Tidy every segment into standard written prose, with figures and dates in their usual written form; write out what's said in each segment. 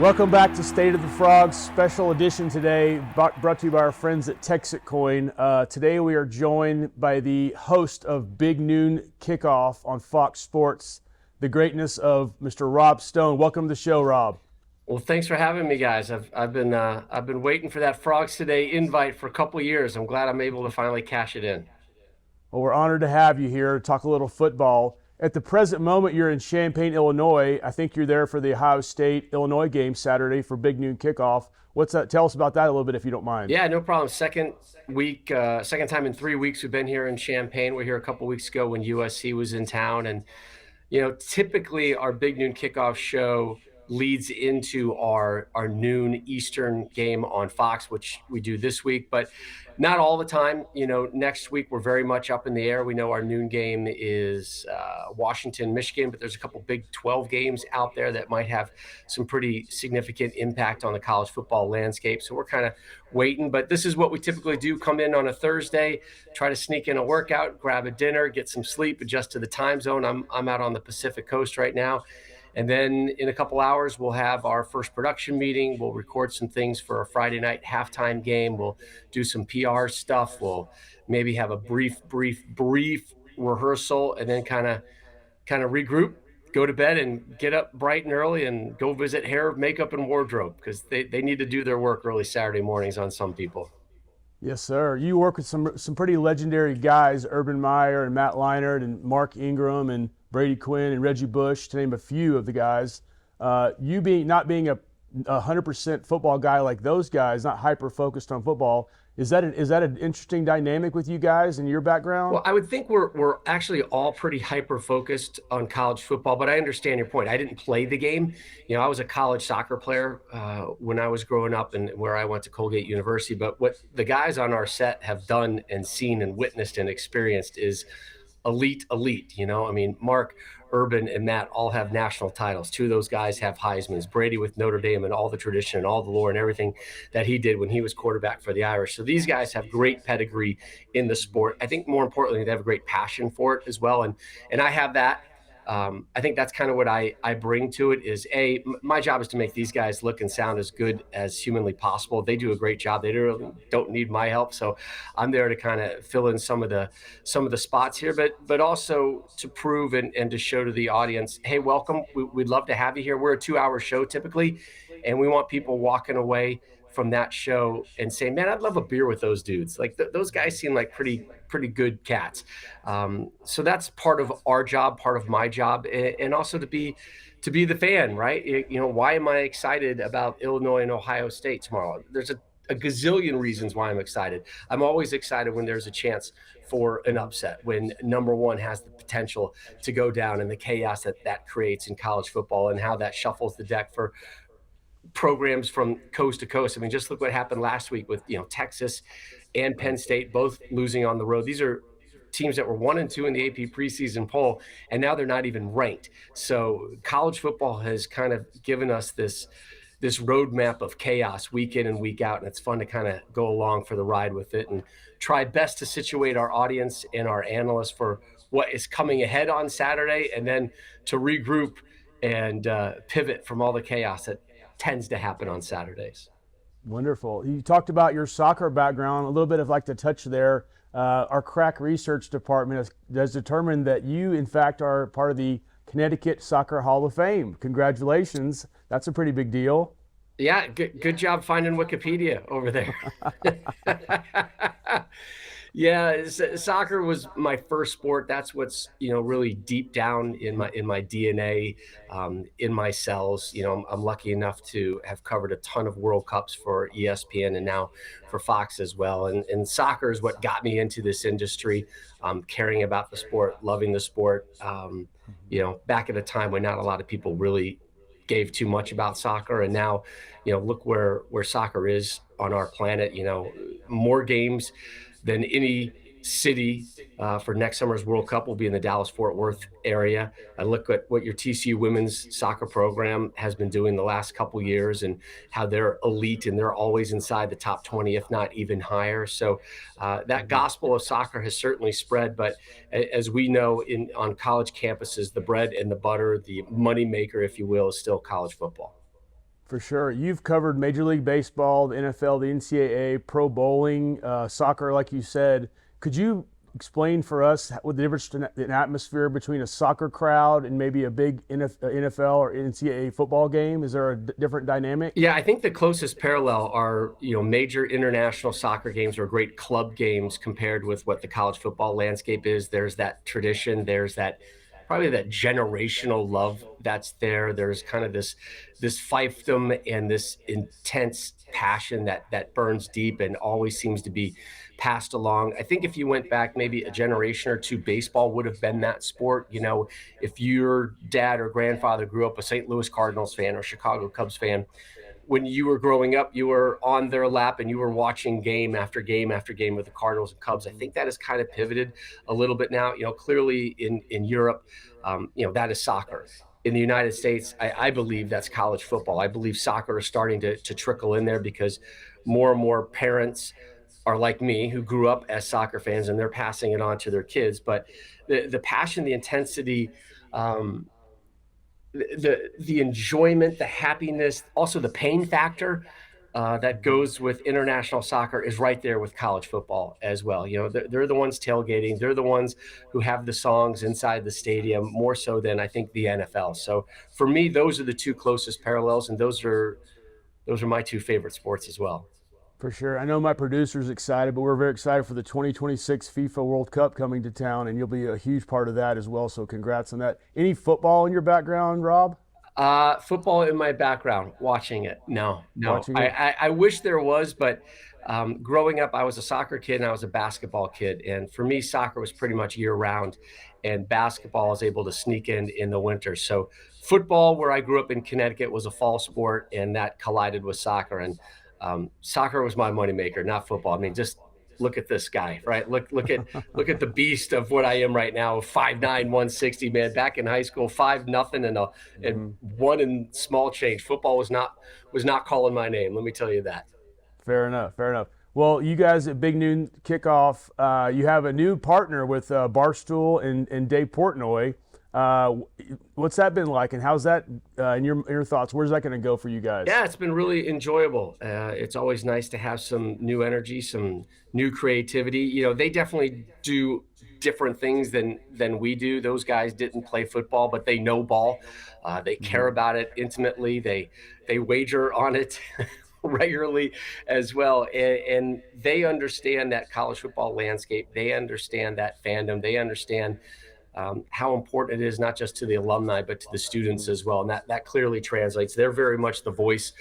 Welcome back to State of the Frogs, special edition today, brought to you by our friends at Texit Coin. Today we are joined by the host of Big Noon Kickoff on Fox Sports, the greatness of Mr. Rob Stone. Welcome to the show, Rob. Well, thanks for having me, guys. I've been waiting for that Frogs Today invite for a couple of years. I'm glad I'm able to finally cash it in. Well, we're honored to have you here to talk a little football. At the present moment, you're in Champaign, Illinois. I think you're there for the Ohio State-Illinois game Saturday for Big Noon Kickoff. What's that? Tell us about that a little bit, if you don't mind. Yeah, no problem. Second time in 3 weeks we've been here in Champaign. We're here a couple weeks ago when USC was in town, and typically our Big Noon Kickoff show leads into our noon Eastern game on Fox, which we do this week, but not all the time. Next week we're very much up in the air. We know our noon game is Washington, Michigan, but there's a couple Big 12 games out there that might have some pretty significant impact on the college football landscape. So we're kind of waiting, but this is what we typically do. Come in on a Thursday, try to sneak in a workout, grab a dinner, get some sleep, adjust to the time zone. I'm out on the Pacific Coast right now. And then in a couple hours, we'll have our first production meeting. We'll record some things for a Friday night halftime game. We'll do some PR stuff. We'll maybe have a brief rehearsal, and then kind of regroup, go to bed, and get up bright and early and go visit hair, makeup, and wardrobe, because they need to do their work early Saturday mornings on some people. Yes, sir. You work with some pretty legendary guys, Urban Meyer and Matt Leinart and Mark Ingram and Brady Quinn and Reggie Bush, to name a few of the guys. You not being a 100% football guy like those guys, not hyper focused on football, is that an interesting dynamic with you guys and your background? Well, I would think we're actually all pretty hyper focused on college football, but I understand your point. I didn't play the game. I was a college soccer player when I was growing up, and where I went to Colgate University. But what the guys on our set have done and seen and witnessed and experienced is elite. Mark, Urban, and Matt all have national titles. Two of those guys have Heisman's. Brady with Notre Dame and all the tradition and all the lore and everything that he did when he was quarterback for the Irish. So these guys have great pedigree in the sport. I think more importantly, they have a great passion for it as well. And I have that. I think that's kind of what I bring to it is my job is to make these guys look and sound as good as humanly possible. They do a great job. They really don't need my help. So I'm there to kind of fill in some of the spots here, but also to prove and to show to the audience, hey, welcome. We'd love to have you here. We're a 2-hour show typically, and we want people walking away from that show and saying, man, I'd love a beer with those dudes. Like those guys seem like pretty good cats. So that's part of our job, part of my job, and also to be the fan, right? Why am I excited about Illinois and Ohio State tomorrow? There's a gazillion reasons why I'm excited. I'm always excited when there's a chance for an upset, when number one has the potential to go down, and the chaos that creates in college football and how that shuffles the deck for programs from coast to coast. Just look what happened last week with Texas and Penn State both losing on the road. These are teams that were 1 and 2 in the AP preseason poll, and now they're not even ranked. So college football has kind of given us this roadmap of chaos week in and week out, and it's fun to kind of go along for the ride with it and try best to situate our audience and our analysts for what is coming ahead on Saturday, and then to regroup and pivot from all the chaos that tends to happen on Saturdays. Wonderful. You talked about your soccer background, a little bit of like the touch there. Our crack research department has determined that you, in fact, are part of the Connecticut Soccer Hall of Fame. Congratulations. That's a pretty big deal. Yeah, good job finding Wikipedia over there. Yeah, soccer was my first sport. That's what's really deep down in my DNA, in my cells. I'm lucky enough to have covered a ton of World Cups for ESPN and now for Fox as well. And soccer is what got me into this industry, caring about the sport, loving the sport. Back at a time when not a lot of people really gave too much about soccer, and now look where soccer is on our planet. More games than any city for next summer's World Cup will be in the Dallas-Fort Worth area. I look at what your TCU women's soccer program has been doing the last couple years and how they're elite and they're always inside the top 20, if not even higher. So that gospel of soccer has certainly spread. But as we know, on college campuses, the bread and the butter, the money maker, if you will, is still college football. For sure. You've covered Major League Baseball, the NFL, the NCAA, pro bowling, soccer, like you said. Could you explain for us what the difference in atmosphere between a soccer crowd and maybe a big NFL or NCAA football game? Is there a different dynamic? Yeah, I think the closest parallel are, major international soccer games or great club games compared with what the college football landscape is. There's that tradition, there's that probably that generational love that's there. There's kind of this fiefdom and this intense passion that burns deep and always seems to be passed along. I think if you went back maybe a generation or two, baseball would have been that sport. If your dad or grandfather grew up a St. Louis Cardinals fan or Chicago Cubs fan, when you were growing up, you were on their lap and you were watching game after game after game with the Cardinals and Cubs. I think that has kind of pivoted a little bit now. Clearly in Europe, that is soccer. In the United States, I believe that's college football. I believe soccer is starting to trickle in there because more and more parents are like me who grew up as soccer fans and they're passing it on to their kids. But the passion, the intensity, the enjoyment, the happiness, also the pain factor that goes with international soccer is right there with college football as well. They're the ones tailgating. They're the ones who have the songs inside the stadium more so than I think the NFL. So for me, those are the two closest parallels, and those are my two favorite sports as well. For sure. I know my producer's excited, but we're very excited for the 2026 FIFA World Cup coming to town, and you'll be a huge part of that as well. So congrats on that. Any football in your background, Rob? Football in my background, watching it. No. Watching it? I wish there was, but growing up, I was a soccer kid and I was a basketball kid. And for me, soccer was pretty much year round, and basketball was able to sneak in the winter. So football, where I grew up in Connecticut, was a fall sport, and that collided with soccer. And soccer was my moneymaker, not football. I mean, just look at this guy, right? Look at the beast of what I am right now, 5'9", 160, man. Back in high school, 5-0 and one in small change. Football was not calling my name. Let me tell you that. Fair enough. Well, you guys at Big Noon Kickoff, you have a new partner with Barstool and Dave Portnoy. What's that been like, and how's that in your thoughts? Where's that going to go for you guys? Yeah, it's been really enjoyable. It's always nice to have some new energy, some new creativity. They definitely do different things than we do. Those guys didn't play football, but they know ball. They care about it intimately. They wager on it regularly as well, and they understand that college football landscape. They understand that fandom. They understand how important it is, not just to the alumni, but to the students as well. And that clearly translates. They're very much the voice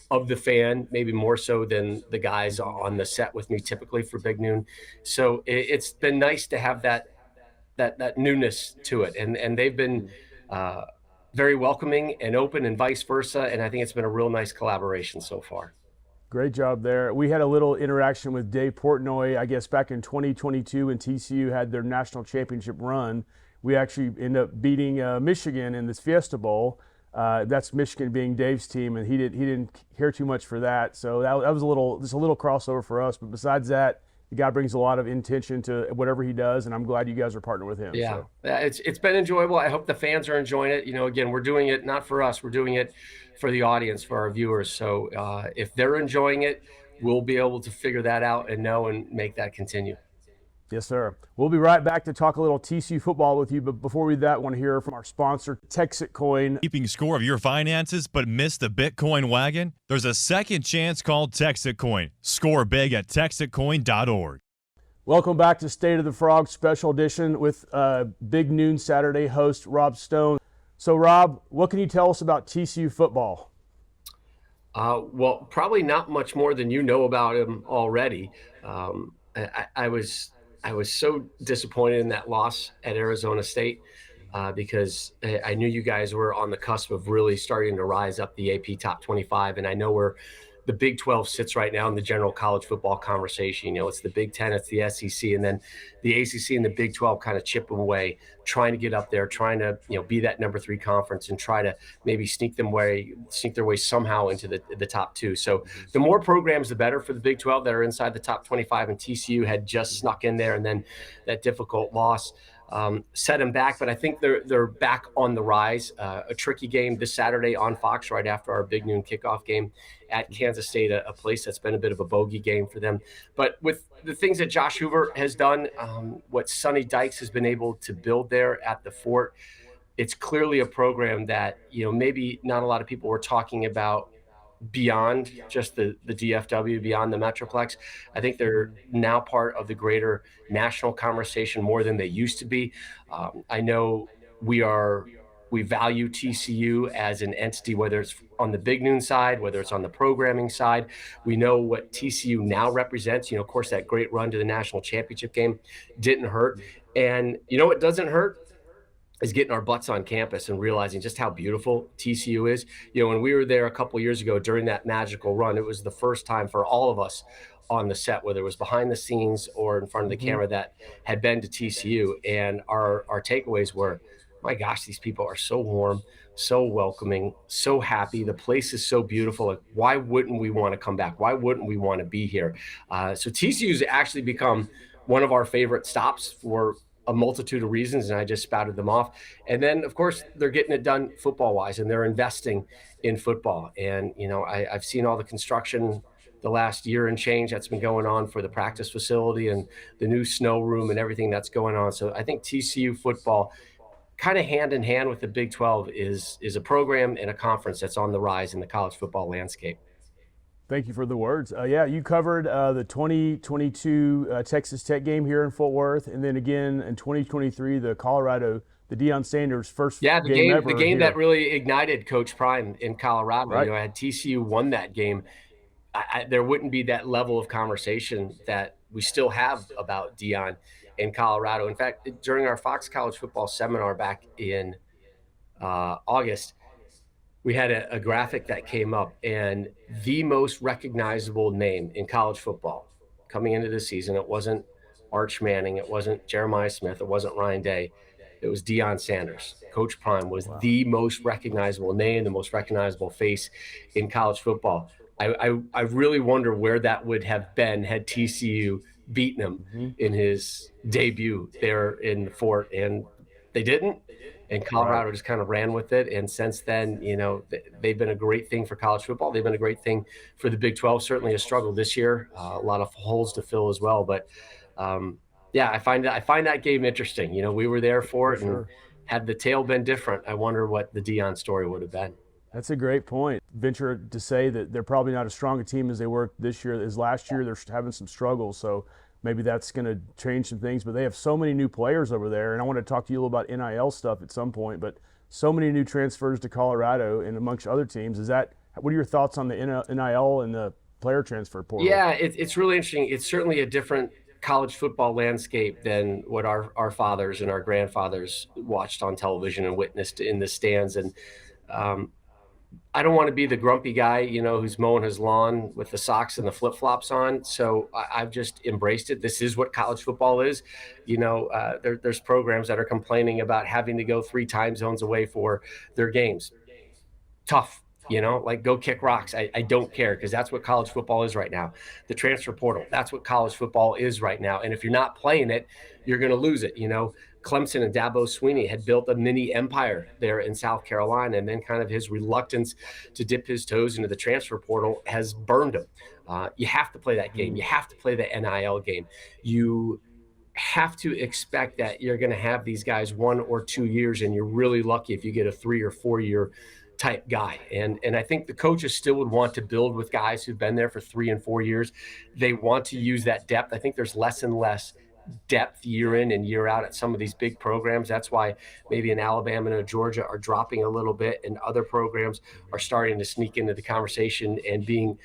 of the fan, maybe more so than the guys on the set with me typically for Big Noon. So it's been nice to have that newness to it. And they've been very welcoming and open and vice versa. And I think it's been a real nice collaboration so far. Great job there. We had a little interaction with Dave Portnoy, I guess, back in 2022 when TCU had their national championship run. We actually ended up beating Michigan in this Fiesta Bowl. That's Michigan being Dave's team, and he didn't care too much for that. So that was a little crossover for us. But besides that, the guy brings a lot of intention to whatever he does, and I'm glad you guys are partnering with him. Yeah, it's been enjoyable. I hope the fans are enjoying it. Again, we're doing it not for us. We're doing it for the audience, for our viewers. So if they're enjoying it, we'll be able to figure that out and know and make that continue. Yes, sir. We'll be right back to talk a little TCU football with you. But before we do that, I want to hear from our sponsor, Texit Coin. Keeping score of your finances but missed the Bitcoin wagon? There's a second chance called Texit Coin. Score big at texitcoin.org. Welcome back to State of the Frog Special Edition with Big Noon Saturday host Rob Stone. So, Rob, what can you tell us about TCU football? Well, probably not much more than you know about him already. I was so disappointed in that loss at Arizona State because I knew you guys were on the cusp of really starting to rise up the AP top 25. And I know where the Big 12 sits right now in the general college football conversation. It's the Big 10, it's the SEC, and then the ACC and the Big 12 kind of chip away, trying to get up there, trying to be that number 3 conference and try to maybe sneak their way somehow into the top 2. So the more programs, the better for the Big 12 that are inside the top 25. And TCU had just snuck in there, and then that difficult loss. set them back, but I think they're back on the rise. A tricky game this Saturday on Fox right after our big noon kickoff game at Kansas State, a place that's been a bit of a bogey game for them. But with the things that Josh Hoover has done, what Sonny Dykes has been able to build there at the Fort, it's clearly a program that, maybe not a lot of people were talking about beyond just the DFW, beyond the Metroplex. I think they're now part of the greater national conversation more than they used to be. I know we value TCU as an entity, whether it's on the big noon side, whether it's on the programming side. We know what TCU now represents. Of course, that great run to the national championship game didn't hurt. And what doesn't hurt is getting our butts on campus and realizing just how beautiful TCU is. When we were there a couple years ago during that magical run, it was the first time for all of us on the set, whether it was behind the scenes or in front of the camera, that had been to TCU. And our takeaways were, my gosh, these people are so warm, so welcoming, so happy. The place is so beautiful. Like, why wouldn't we want to come back? Why wouldn't we want to be here? So TCU's actually become one of our favorite stops for a multitude of reasons, and I just spouted them off. And then, of course, they're getting it done football-wise, and they're investing in football. And, I've seen all the construction the last year and change that's been going on for the practice facility and the new snow room and everything that's going on. So I think TCU football, kind of hand in hand with the Big 12, is a program and a conference that's on the rise in the college football landscape. Thank you for the words. You covered the 2022 Texas Tech game here in Fort Worth, and then again in 2023 the Deion Sanders first game ever. The game that really ignited Coach Prime in Colorado. Right. Had TCU won that game, there wouldn't be that level of conversation that we still have about Deion in Colorado. In fact, during our Fox College Football seminar back in August, we had a graphic that came up, and the most recognizable name in college football coming into the season, it wasn't Arch Manning, it wasn't Jeremiah Smith, it wasn't Ryan Day, it was Deion Sanders. Coach Prime was the most recognizable name, the most recognizable face in college football. I really wonder where that would have been had TCU beaten him in his debut there in the Fort, and they didn't. And Colorado just kind of ran with it. And since then, they've been a great thing for college football. They've been a great thing for the Big 12. Certainly a struggle this year, a lot of holes to fill as well. But I find that game interesting. We were there for it, and had the tale been different, I wonder what the Deion story would have been. That's a great point. Venture to say that they're probably not as strong a team as they were this year as last year. They're having some struggles, so maybe that's going to change some things. But they have so many new players over there, and I want to talk to you a little about NIL stuff at some point. But so many new transfers to Colorado and amongst other teams. What are your thoughts on the NIL and the player transfer portal? Yeah, it's really interesting. It's certainly a different college football landscape than what our fathers and our grandfathers watched on television and witnessed in the stands. And I don't want to be the grumpy guy, who's mowing his lawn with the socks and the flip-flops on. So I've just embraced it. This is what college football is. There's programs that are complaining about having to go 3 time zones away for their games. Tough, like go kick rocks. I don't care, because that's what college football is right now. The transfer portal, that's what college football is right now. And if you're not playing it, you're going to lose it. Clemson and Dabo Swinney had built a mini empire there in South Carolina, and then kind of his reluctance to dip his toes into the transfer portal has burned him. You have to play that game. You have to play the NIL game. You have to expect that you're going to have these guys 1 or 2 years, and you're really lucky if you get a 3 or 4 year type guy. And I think the coaches still would want to build with guys who've been there for 3 and 4 years. They want to use that depth. I think there's less and less depth year in and year out at some of these big programs. That's why maybe in Alabama and Georgia are dropping a little bit, and other programs are starting to sneak into the conversation and being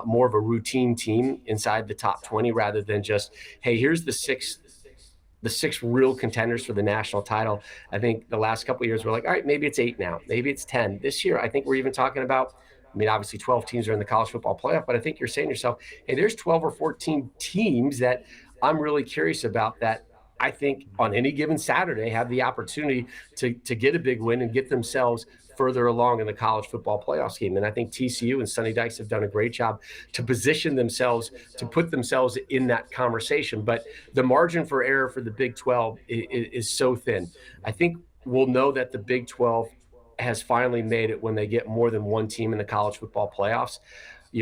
more of a routine team inside the top 20, rather than just, hey, here's the six real contenders for the national title. I think the last couple of years we're like, all right, maybe it's 8 now, maybe it's 10. This year, I think we're even talking about, obviously 12 teams are in the college football playoff, but I think you're saying to yourself, hey, there's 12 or 14 teams that I'm really curious about that I think on any given Saturday have the opportunity to get a big win and get themselves further along in the college football playoff scheme. And I think TCU and Sonny Dykes have done a great job to position themselves, to put themselves in that conversation. But the margin for error for the Big 12 is so thin. I think we'll know that the Big 12 has finally made it when they get more than one team in the college football playoffs.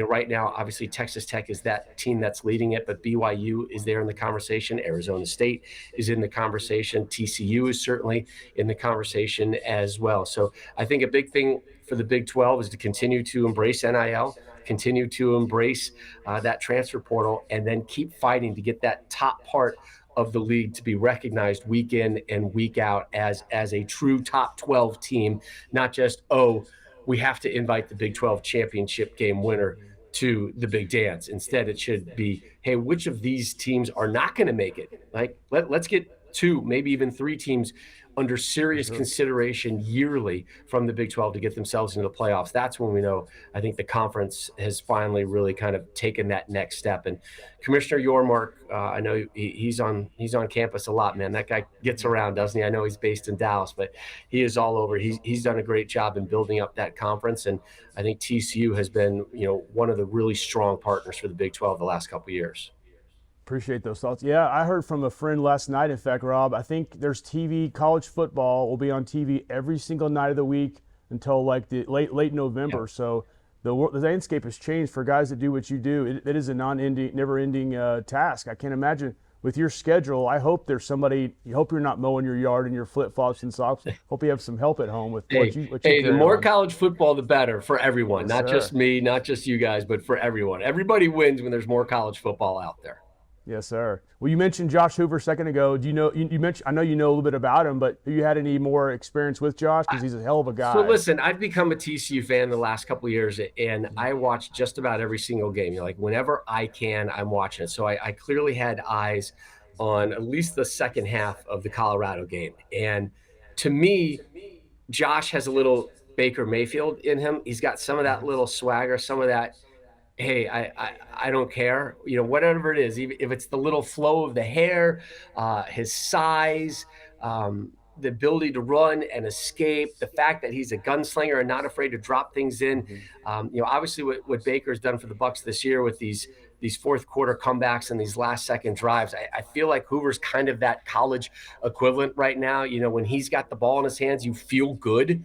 Right now, obviously, Texas Tech is that team that's leading it, but BYU is there in the conversation. Arizona State is in the conversation. TCU is certainly in the conversation as well. So I think a big thing for the Big 12 is to continue to embrace NIL, continue to embrace that transfer portal, and then keep fighting to get that top part of the league to be recognized week in and week out as a true top 12 team, not just, we have to invite the Big 12 championship game winner to the big dance. Instead, it should be, hey, which of these teams are not going to make it? Like, let's get 2, maybe even 3 teams under serious consideration yearly from the Big 12 to get themselves into the playoffs. That's when we know, I think the conference has finally really kind of taken that next step. And Commissioner Yormark, I know he's on campus a lot, man. That guy gets around, doesn't he? I know he's based in Dallas, but he is all over. He's done a great job in building up that conference. And I think TCU has been, one of the really strong partners for the Big 12 the last couple of years. Appreciate those thoughts. Yeah, I heard from a friend last night, in fact, Rob, I think there's college football will be on TV every single night of the week until like the late November. Yeah. So the landscape has changed for guys that do what you do. It is a never-ending task. I can't imagine with your schedule. I hope there's somebody. You hope you're not mowing your yard in your flip-flops and socks. Hope you have some help at home with what you the more college football, the better for everyone. Yes, not just me, not just you guys, but for everyone. Everybody wins when there's more college football out there. Yes, sir. Well, you mentioned Josh Hoover a second ago. Do you know? You mentioned. I know you know a little bit about him, but have you had any more experience with Josh? Because he's a hell of a guy. So listen, I've become a TCU fan the last couple of years, and I watch just about every single game. Like whenever I can, I'm watching it. So I clearly had eyes on at least the second half of the Colorado game, and to me, Josh has a little Baker Mayfield in him. He's got some of that little swagger, some of that. Hey, I don't care, whatever it is, even if it's the little flow of the hair, his size, the ability to run and escape, the fact that he's a gunslinger and not afraid to drop things in. Obviously what Baker's done for the Bucs this year with these fourth quarter comebacks and these last second drives, I feel like Hoover's kind of that college equivalent right now. When he's got the ball in his hands, you feel good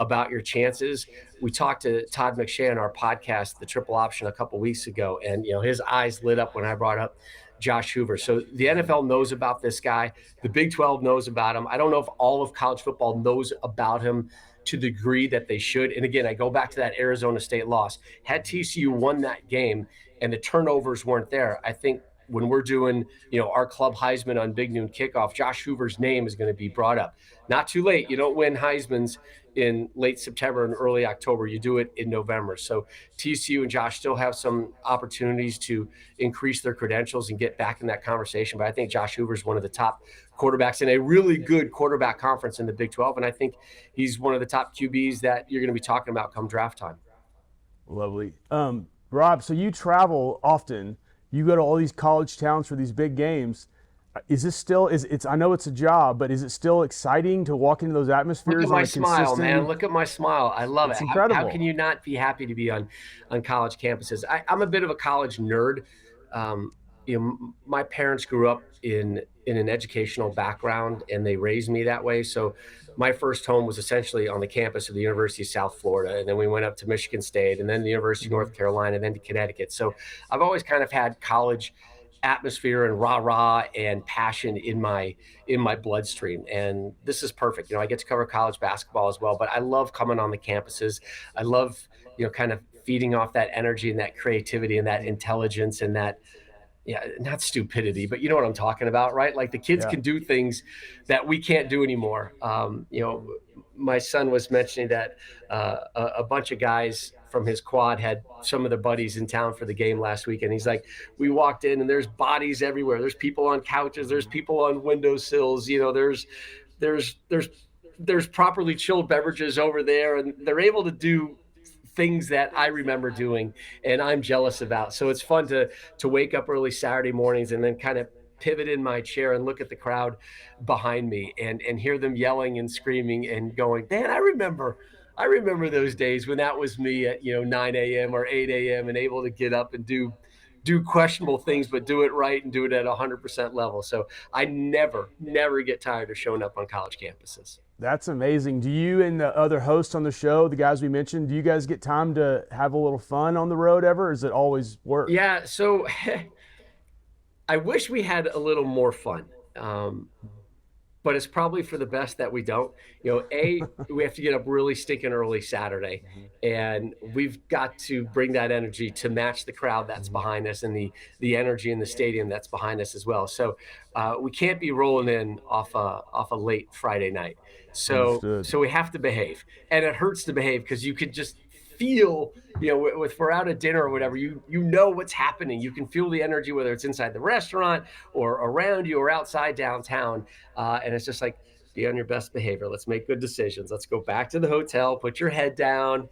about your chances. We talked to Todd McShay on our podcast, The Triple Option, a couple weeks ago, and his eyes lit up when I brought up Josh Hoover. So the NFL knows about this guy. The Big 12 knows about him. I don't know if all of college football knows about him to the degree that they should. And again, I go back to that Arizona State loss. Had TCU won that game and the turnovers weren't there, I think when we're doing, our club Heisman on Big Noon Kickoff, Josh Hoover's name is going to be brought up. Not too late. You don't win Heisman's in late September and early October. You do it in November. So TCU and Josh still have some opportunities to increase their credentials and get back in that conversation. But I think Josh Hoover is one of the top quarterbacks in a really good quarterback conference in the Big 12. And I think he's one of the top QBs that you're going to be talking about come draft time. Lovely. Rob, so you travel often. You go to all these college towns for these big games. Is this still, I know it's a job, but is it still exciting to walk into those atmospheres? Look at my smile, man. Look at my smile. I love it. It's incredible. How can you not be happy to be on college campuses? I'm a bit of a college nerd. My parents grew up in an educational background, and they raised me that way. So my first home was essentially on the campus of the University of South Florida. And then we went up to Michigan State, and then the University of North Carolina, and then to Connecticut. So I've always kind of had college atmosphere and rah-rah and passion in my bloodstream. And this is perfect. I get to cover college basketball as well, but I love coming on the campuses. I love, kind of feeding off that energy and that creativity and that intelligence and that, not stupidity, but you know what I'm talking about, right? Like the kids can do things that we can't do anymore. My son was mentioning that a bunch of guys from his quad had some of their buddies in town for the game last week. And he's like, we walked in and there's bodies everywhere. There's people on couches. There's people on windowsills. There's properly chilled beverages over there. And they're able to do things that I remember doing and I'm jealous about. So it's fun to wake up early Saturday mornings and then kind of pivot in my chair and look at the crowd behind me and hear them yelling and screaming and going, man, I remember those days when that was me at 9 a.m. or 8 a.m. and able to get up and do questionable things, but do it right and do it at 100% level. So I never get tired of showing up on college campuses. That's amazing. Do you and the other hosts on the show, the guys we mentioned, do you guys get time to have a little fun on the road ever? Or is it always work? Yeah. So I wish we had a little more fun. But it's probably for the best that we don't. We have to get up really stinking early Saturday, and we've got to bring that energy to match the crowd that's behind us and the energy in the stadium that's behind us as well. So we can't be rolling in off a late Friday night. Understood. So we have to behave, and it hurts to behave because you could just feel, if we're out at dinner or whatever, you know what's happening. You can feel the energy, whether it's inside the restaurant or around you or outside downtown. And it's just like, be on your best behavior. Let's make good decisions. Let's go back to the hotel, put your head down,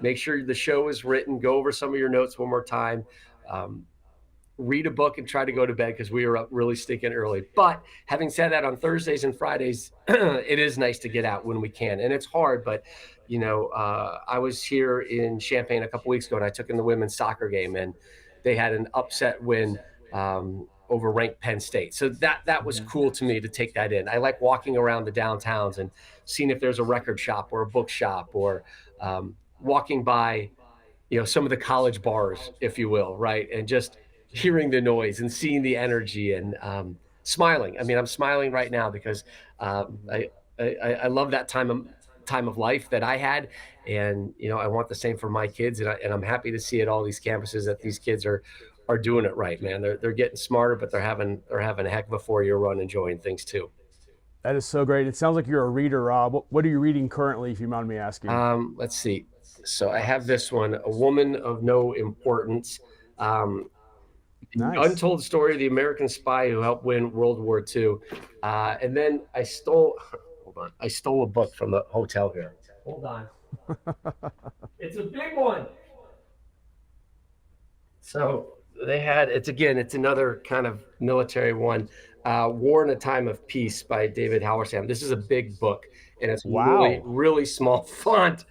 make sure the show is written, go over some of your notes one more time. Read a book and try to go to bed because we were up really stinking early. But having said that, on Thursdays and Fridays, it is nice to get out when we can. And it's hard, but I was here in Champaign a couple weeks ago and I took in the women's soccer game and they had an upset win over ranked Penn State. So that was cool to me to take that in. I like walking around the downtowns and seeing if there's a record shop or a bookshop or walking by, some of the college bars, if you will, right? And just hearing the noise and seeing the energy and smiling. I mean, I'm smiling right now because I love that time of life that I had, and I want the same for my kids, and I'm happy to see at all these campuses that these kids are doing it right, man. They're getting smarter, but they're having a heck of a 4-year run, enjoying things too. That is so great. It sounds like you're a reader, Rob. What are you reading currently, if you mind me asking? Let's see. So I have this one, A Woman of No Importance. Nice. Untold Story of the American Spy Who Helped Win World War II. And then I stole a book from the hotel here. Hold on. It's a big one. So it's another kind of military one. War in a Time of Peace by David Halberstam. This is a big book, and it's really, really small font,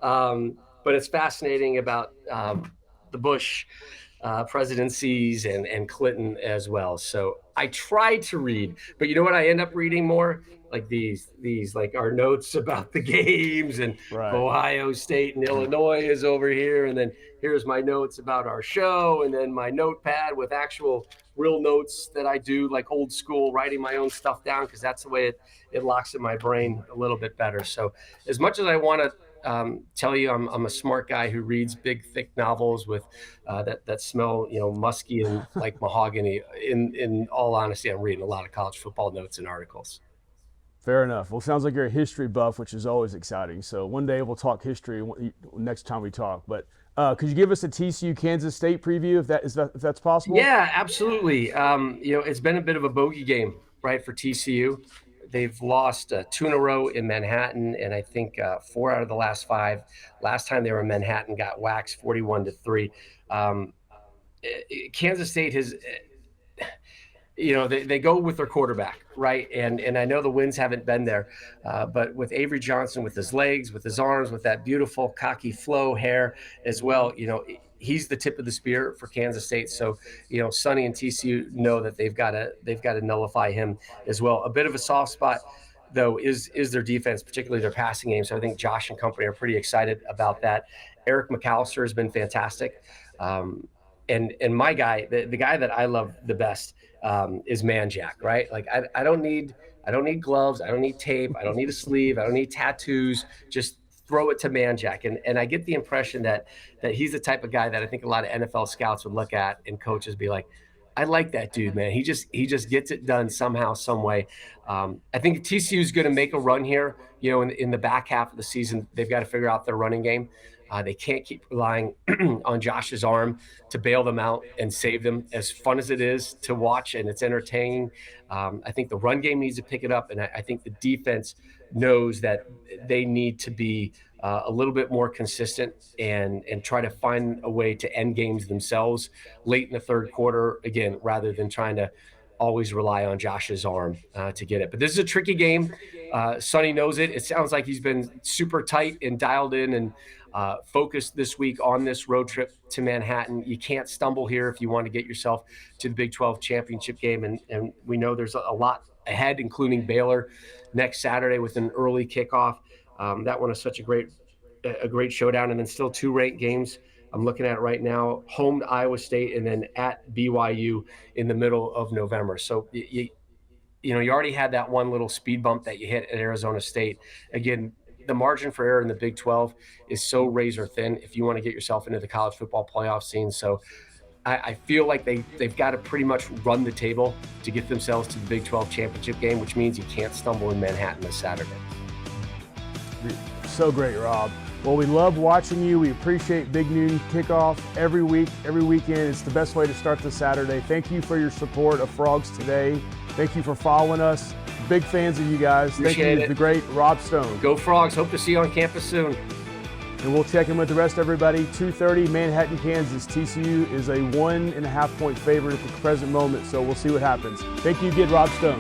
but it's fascinating about the Bush presidencies and Clinton as well. So I try to read, but you know what I end up reading more? Like these like our notes about the games and Right. Ohio State and Illinois is over here. And then here's my notes about our show. And then my notepad with actual real notes that I do, like old school, writing my own stuff down, because that's the way it locks in my brain a little bit better. So as much as I want to tell you I'm a smart guy who reads big, thick novels with that smell, musky and like mahogany. In all honesty, I'm reading a lot of college football notes and articles. Fair enough. Well, sounds like you're a history buff, which is always exciting. So one day we'll talk history next time we talk. But could you give us a TCU Kansas State preview if that's possible? Yeah, absolutely. It's been a bit of a bogey game, right, for TCU. They've lost 2 in a row in Manhattan, and I think 4 out of the last 5. Last time they were in Manhattan, got waxed 41-3. Kansas State has, they go with their quarterback, right? And I know the wins haven't been there, but with Avery Johnson, with his legs, with his arms, with that beautiful cocky flow hair as well, he's the tip of the spear for Kansas State. So, Sonny and TCU know that they've got to nullify him as well. A bit of a soft spot, though, is their defense, particularly their passing game. So I think Josh and company are pretty excited about that. Eric McAllister has been fantastic. And my guy, the guy that I love the best is Manjack, right? Like I don't need gloves. I don't need tape. I don't need a sleeve. I don't need tattoos. Just throw it to Manjack. And I get the impression that he's the type of guy that I think a lot of NFL scouts would look at and coaches be like, I like that dude, man. He just gets it done somehow, some way. I think TCU is going to make a run here. In the back half of the season, they've got to figure out their running game. They can't keep relying on Josh's arm to bail them out and save them. As fun as it is to watch and it's entertaining, I think the run game needs to pick it up. And I think the defense knows that they need to be a little bit more consistent and try to find a way to end games themselves late in the third quarter, again, rather than trying to always rely on Josh's arm to get it. But this is a tricky game. Sonny knows it. It sounds like he's been super tight and dialed in and focused this week on this road trip to Manhattan. You can't stumble here if you want to get yourself to the Big 12 championship game. And we know there's a lot ahead, including Baylor next Saturday with an early kickoff. That one is such a great showdown. And then still 2 ranked games I'm looking at right now: home to Iowa State and then at BYU in the middle of November. So you already had that one little speed bump that you hit at Arizona State. Again, the margin for error in the Big 12 is so razor thin if you want to get yourself into the college football playoff scene. So I feel like they've got to pretty much run the table to get themselves to the Big 12 championship game, which means you can't stumble in Manhattan this Saturday. So great, Rob. Well, we love watching you. We appreciate Big Noon Kickoff every week, every weekend. It's the best way to start the Saturday. Thank you for your support of Frogs Today. Thank you for following us. Big fans of you guys. Appreciate Thank you, it. the great Rob Stone. Go Frogs. Hope to see you on campus soon. And we'll check in with the rest of everybody. 2:30, Manhattan, Kansas. TCU is a 1.5-point favorite at the present moment, so we'll see what happens. Thank you again, Rob Stone.